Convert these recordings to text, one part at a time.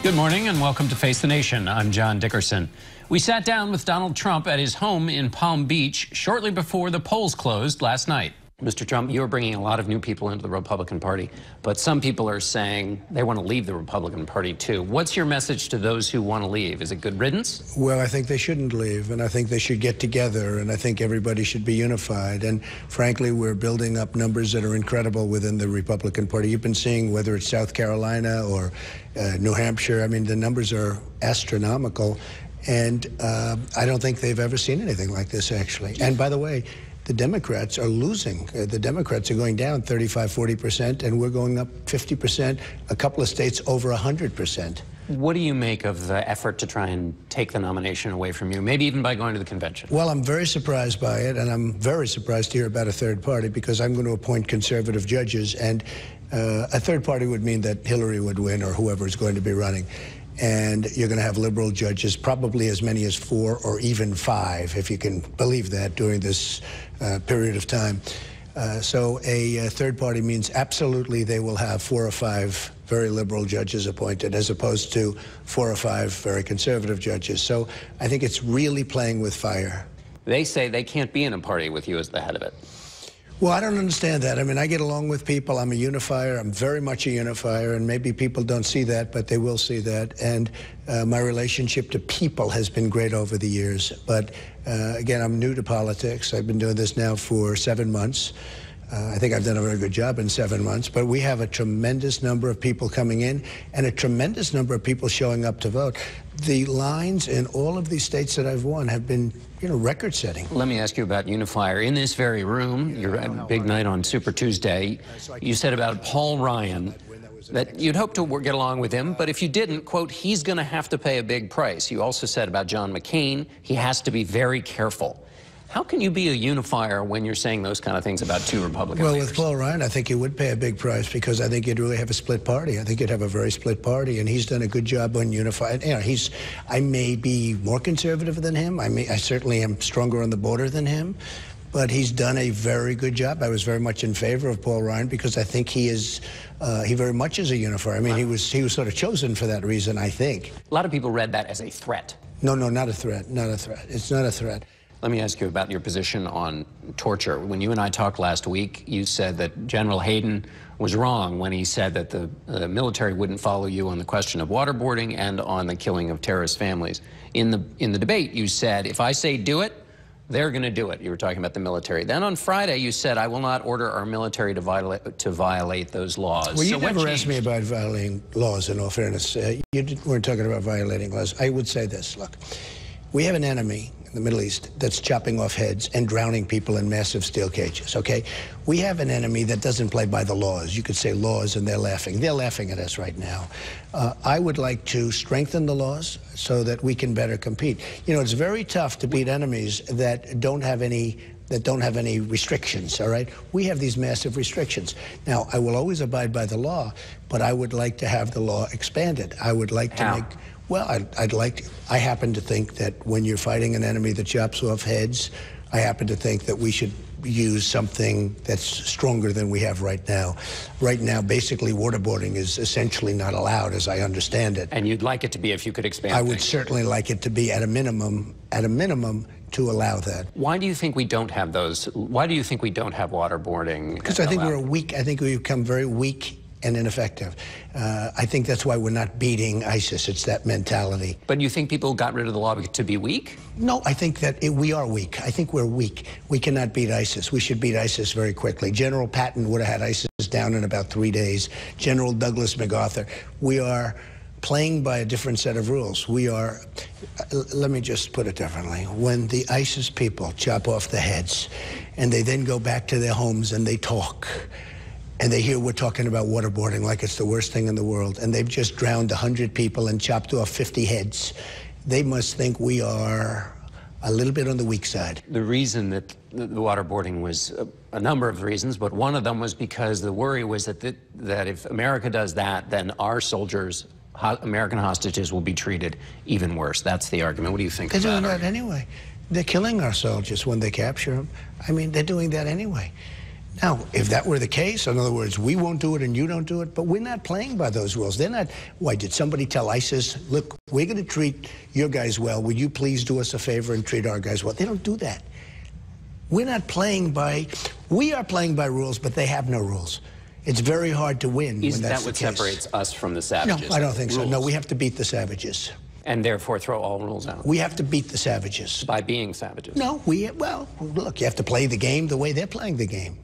Good morning and welcome to Face the Nation. I'm John Dickerson. We sat down with Donald Trump at his home in Palm Beach shortly before the polls closed last night. Mr. Trump, you're bringing a lot of new people into the Republican Party, but some people are saying they want to leave the Republican Party too. What's your message to those who want to leave? Is it good riddance? Well, I think they shouldn't leave, and I think they should get together, and I think everybody should be unified. And frankly, we're building up numbers that are incredible within the Republican Party. You've been seeing whether it's South Carolina or New Hampshire. I mean, the numbers are astronomical, and I don't think they've ever seen anything like this, actually. And by the way, the Democrats are losing. The Democrats are going down 35–40%, and we're going up 50%, a couple of states over 100%. What do you make of the effort to try and take the nomination away from you, maybe even by going to the convention? Well, I'm very surprised by it, and I'm very surprised to hear about a third party, because I'm going to appoint conservative judges, and a third party would mean that Hillary would win or whoever is going to be running. And you're going to have liberal judges, probably as many as 4 or even 5, if you can believe that, during this period of time. So a third party means absolutely they will have 4 or 5 very liberal judges appointed, as opposed to 4 or 5 very conservative judges. So I think it's really playing with fire. They say they can't be in a party with you as the head of it. Well, I don't understand that. I mean, I get along with people. I'm a unifier. I'm very much a unifier, and maybe people don't see that, but they will see that. And my relationship to people has been great over the years. But again, I'm new to politics. I've been doing this now for 7 months. I think I've done a very good job in 7 months, but we have a tremendous number of people coming in and a tremendous number of people showing up to vote. The lines in all of these states that I've won have been, record-setting. Let me ask you about Unifier. In this very room, your big night on Super Tuesday, you said about Paul Ryan that you'd hope to get along with him, but if you didn't, quote, he's going to have to pay a big price. You also said about John McCain, he has to be very careful. How can you be a unifier when you're saying those kind of things about 2 Republican leaders? Well, with Paul Ryan, I think he would pay a big price, because I think you'd really have a split party. I think you'd have a very split party, and he's done a good job on unifying. I may be more conservative than him. I certainly am stronger on the border than him, but he's done a very good job. I was very much in favor of Paul Ryan, because I think he very much is a unifier. I mean, he was sort of chosen for that reason, I think. A lot of people read that as a threat. No, not a threat. Not a threat. It's not a threat. Let me ask you about your position on torture. When you and I talked last week, you said that General Hayden was wrong when he said that the military wouldn't follow you on the question of waterboarding and on the killing of terrorist families. In the debate, you said, if I say do it, they're going to do it. You were talking about the military. Then on Friday, you said, I will not order our military to violate those laws. Well, you never asked me about violating laws, in all fairness. You weren't talking about violating laws. I would say this, look, we have an enemy in the Middle East that's chopping off heads and drowning people in massive steel cages, okay? We have an enemy that doesn't play by the laws. You could say laws, and they're laughing. They're laughing at us right now. I would like to strengthen the laws so that we can better compete. It's very tough to beat enemies that don't have any restrictions, all right? We have these massive restrictions. Now, I will always abide by the law, but I would like to have the law expanded. I would like to make... Well, I happen to think that when you're fighting an enemy that chops off heads, I happen to think that we should use something that's stronger than we have right now. Right now, basically, waterboarding is essentially not allowed, as I understand it. And you'd like it to be if you could expand I would certainly like it to be at a minimum, to allow that. Why do you think we don't have those? Why do you think we don't have waterboarding? Because I think we're weak. I think we've become very weak and ineffective. I think that's why we're not beating ISIS. It's that mentality. But you think people got rid of the law to be weak? No, I think that we are weak. I think we're weak. We cannot beat ISIS. We should beat ISIS very quickly. General Patton would have had ISIS down in about 3 days. General Douglas MacArthur. We are playing by a different set of rules. We are, let me just put it differently. When the ISIS people chop off the heads and they then go back to their homes and they talk, and they hear we're talking about waterboarding like it's the worst thing in the world, and they've just drowned 100 people and chopped off 50 heads, they must think we are a little bit on the weak side. The reason that the waterboarding was a number of reasons, but one of them was because the worry was that if America does that, then our soldiers, American hostages, will be treated even worse. That's the argument. What do you think of that? They're doing that anyway. They're killing our soldiers when they capture them. I mean, they're doing that anyway. Now, if that were the case, in other words, we won't do it and you don't do it, but we're not playing by those rules. They're not, why, did somebody tell ISIS, look, we're going to treat your guys well. Would you please do us a favor and treat our guys well? They don't do that. We're not playing by, we are playing by rules, but they have no rules. It's very hard to win. Isn't that what separates us from the savages? No, I don't think so. No, we have to beat the savages. And therefore throw all rules out? We have to beat the savages. By being savages? No, well, look, you have to play the game the way they're playing the game.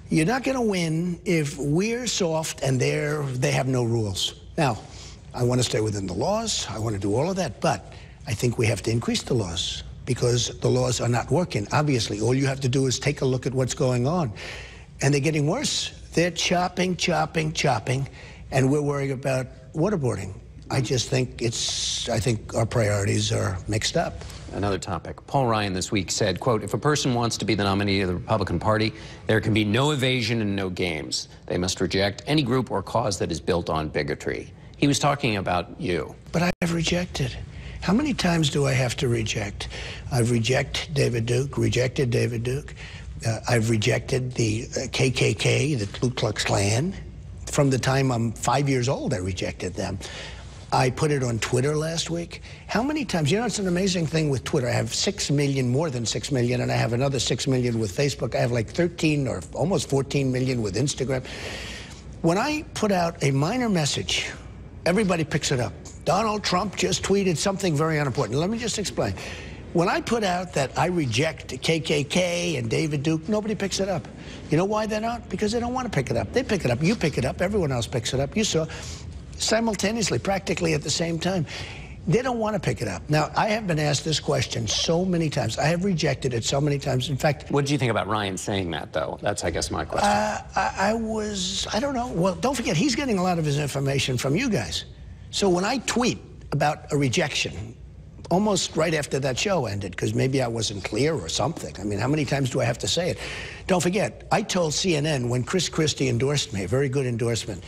You're not going to win if we're soft and they have no rules. Now, I want to stay within the laws. I want to do all of that. But I think we have to increase the laws because the laws are not working. Obviously, all you have to do is take a look at what's going on. And they're getting worse. They're chopping, and we're worrying about waterboarding. I just think I think our priorities are mixed up. Another topic. Paul Ryan this week said, quote, if a person wants to be the nominee of the Republican Party, there can be no evasion and no games. They must reject any group or cause that is built on bigotry. He was talking about you. But I've rejected. How many times do I have to reject? I've rejected David Duke. I've rejected the KKK, the Ku Klux Klan. From the time I'm 5 years old, I rejected them. I put it on Twitter last week. How many times? You know, it's an amazing thing with Twitter. I have 6 million, more than 6 million, and I have another 6 million with Facebook. I have like 13 or almost 14 million with Instagram. When I put out a minor message, everybody picks it up. Donald Trump just tweeted something very unimportant. Let me just explain. When I put out that I reject KKK and David Duke, nobody picks it up. You know why they're not? Because they don't want to pick it up. They pick it up. You pick it up. Everyone else picks it up. You saw simultaneously, practically at the same time. They don't want to pick it up. Now, I have been asked this question so many times. I have rejected it so many times. In fact... What did you think about Ryan saying that, though? That's, I guess, my question. I don't know. Well, don't forget, he's getting a lot of his information from you guys. So when I tweet about a rejection, almost right after that show ended, because maybe I wasn't clear or something. I mean, how many times do I have to say it? Don't forget, I told CNN when Chris Christie endorsed me, a very good endorsement,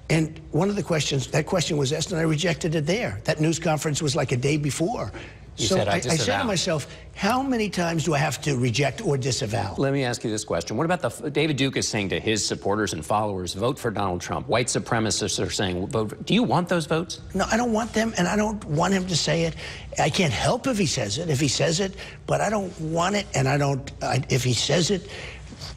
and one of the questions, that question was asked, and I rejected it there. That news conference was like a day before. So I said to myself, how many times do I have to reject or disavow? Let me ask you this question. What about David Duke is saying to his supporters and followers, vote for Donald Trump. White supremacists are saying, vote. Do you want those votes? No, I don't want them, and I don't want him to say it. I can't help if he says it, but I don't want it, and if he says it,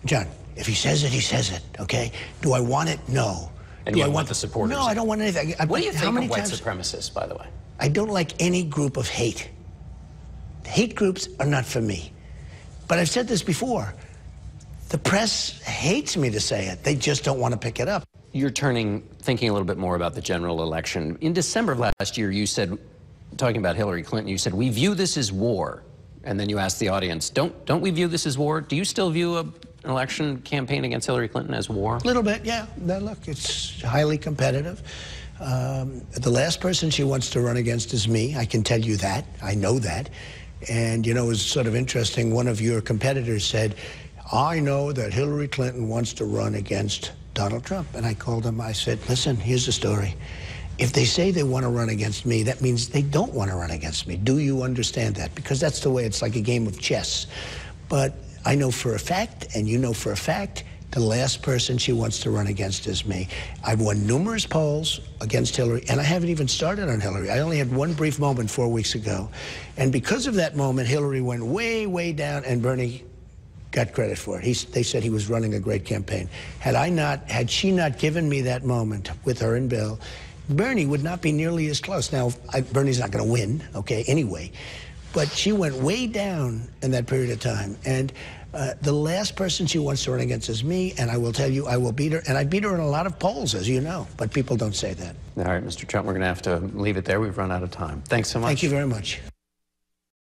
John, if he says it, he says it, okay? Do I want it? No. And do I want the supporters? No, I don't want anything. What do you think of white supremacists, by the way? I don't like any group of hate. Hate groups are not for me. But I've said this before. The press hates me to say it. They just don't want to pick it up. You're thinking a little bit more about the general election. In December of last year, you said, talking about Hillary Clinton, you said, we view this as war. And then you asked the audience, don't we view this as war? Do you still view an election campaign against Hillary Clinton as war? A little bit, yeah. Now, look, it's highly competitive. The last person she wants to run against is me. I can tell you that. I know that. And, you know, it was sort of interesting. One of your competitors said, I know that Hillary Clinton wants to run against Donald Trump. And I called him. I said, listen, here's the story. If they say they want to run against me, that means they don't want to run against me. Do you understand that? Because that's the way it's like a game of chess. But I know for a fact, and you know for a fact, the last person she wants to run against is me. I've won numerous polls against Hillary, and I haven't even started on Hillary. I only had one brief moment 4 weeks ago. And because of that moment, Hillary went way, way down, and Bernie got credit for it. They said he was running a great campaign. Had she not given me that moment with her and Bill, Bernie would not be nearly as close. Now, Bernie's not going to win, okay, anyway. But she went way down in that period of time. And the last person she wants to run against is me, and I will tell you, I will beat her. And I beat her in a lot of polls, as you know, but people don't say that. All right, Mr. Trump, we're going to have to leave it there. We've run out of time. Thanks so much. Thank you very much.